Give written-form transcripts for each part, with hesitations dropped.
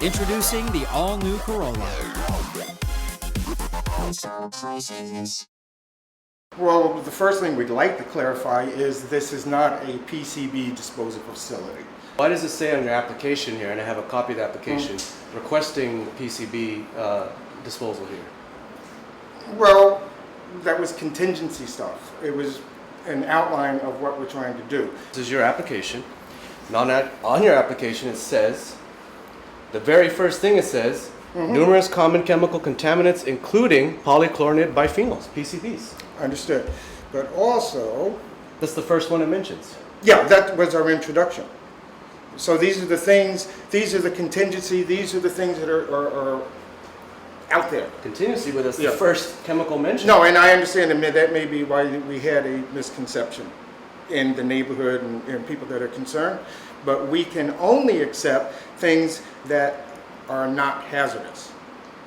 Introducing the all-new Corolla. Well, the first thing we'd like to clarify is this is not a PCB disposal facility. Why does it say on your application here, and I have a copy of the application, requesting PCB disposal here? Well, that was contingency stuff. It was an outline of what we're trying to do. This is your application. And on your application it says, the very first thing it says, numerous common chemical contaminants including polychlorinated biphenyls, PCBs. Understood. But also, That's the first one it mentions. yeah, that was our introduction. So these are the things, these are the contingency, these are the things that are out there. Continuously with us, Yeah. the first chemical mention. No, and I understand that may be why we had a misconception in the neighborhood and people that are concerned. But we can only accept things that are not hazardous.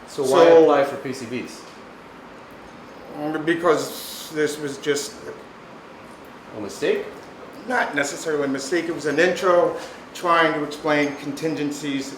So why apply for PCBs? Because this was just A mistake? not necessarily a mistake. It was an intro trying to explain contingencies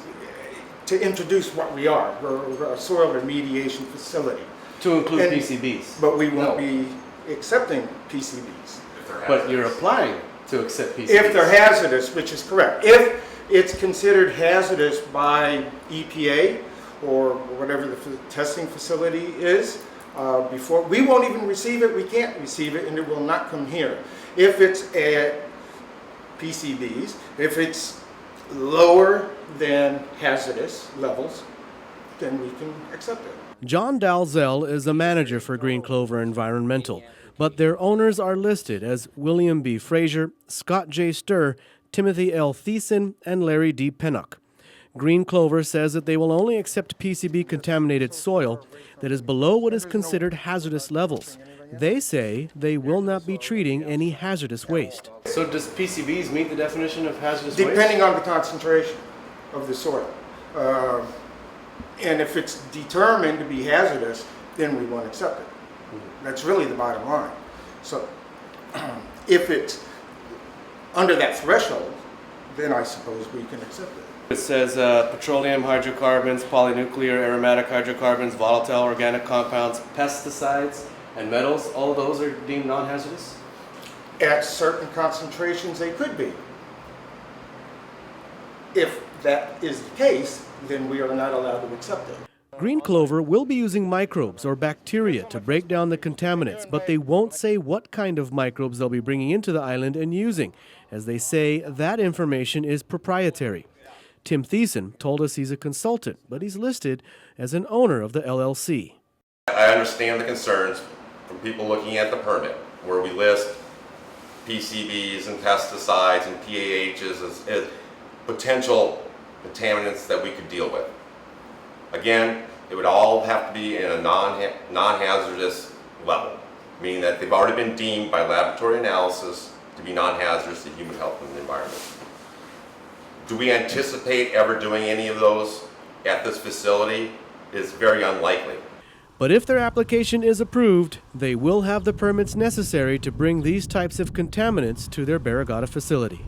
to introduce what we are. We're a soil remediation facility. To include And- PCBs. But we won't No. be accepting PCBs. But you're applying to accept PCBs. If they're hazardous, which is correct. If it's considered hazardous by EPA or whatever the testing facility is, before, we won't even receive it, we can't receive it, and it will not come here. If it's at PCBs, if it's lower than hazardous levels, then we can accept it. John Dalzell is a manager for Green Clover Environmental, but their owners are listed as William B. Frazier, Scott J. Sturr, Timothy L. Thiessen, and Larry D. Pennock. Green Clover says that they will only accept PCB-contaminated soil that is below what is considered hazardous levels. They say they will not be treating any hazardous waste. So does PCBs meet the definition of hazardous waste? Depending on the concentration of the soil. And if it's determined to be hazardous, then we won't accept it. That's really the bottom line. So if it's under that threshold, then I suppose we can accept it. It says petroleum hydrocarbons, polynuclear aromatic hydrocarbons, volatile organic compounds, pesticides, and metals. All of those are deemed non-hazardous? At certain concentrations, they could be. If that is the case, then we are not allowed to accept it. Green Clover will be using microbes or bacteria to break down the contaminants, but they won't say what kind of microbes they'll be bringing into the island and using, as they say that information is proprietary. Tim Thiessen told us he's a consultant, but he's listed as an owner of the LLC. I understand the concerns from people looking at the permit, where we list PCBs and pesticides and PAHs as potential contaminants that we could deal with. Again, it would all have to be in a non-hazardous level, meaning that they've already been deemed by laboratory analysis to be non-hazardous to human health and the environment. Do we anticipate ever doing any of those at this facility? It's very unlikely. But if their application is approved, they will have the permits necessary to bring these types of contaminants to their Barrigada facility.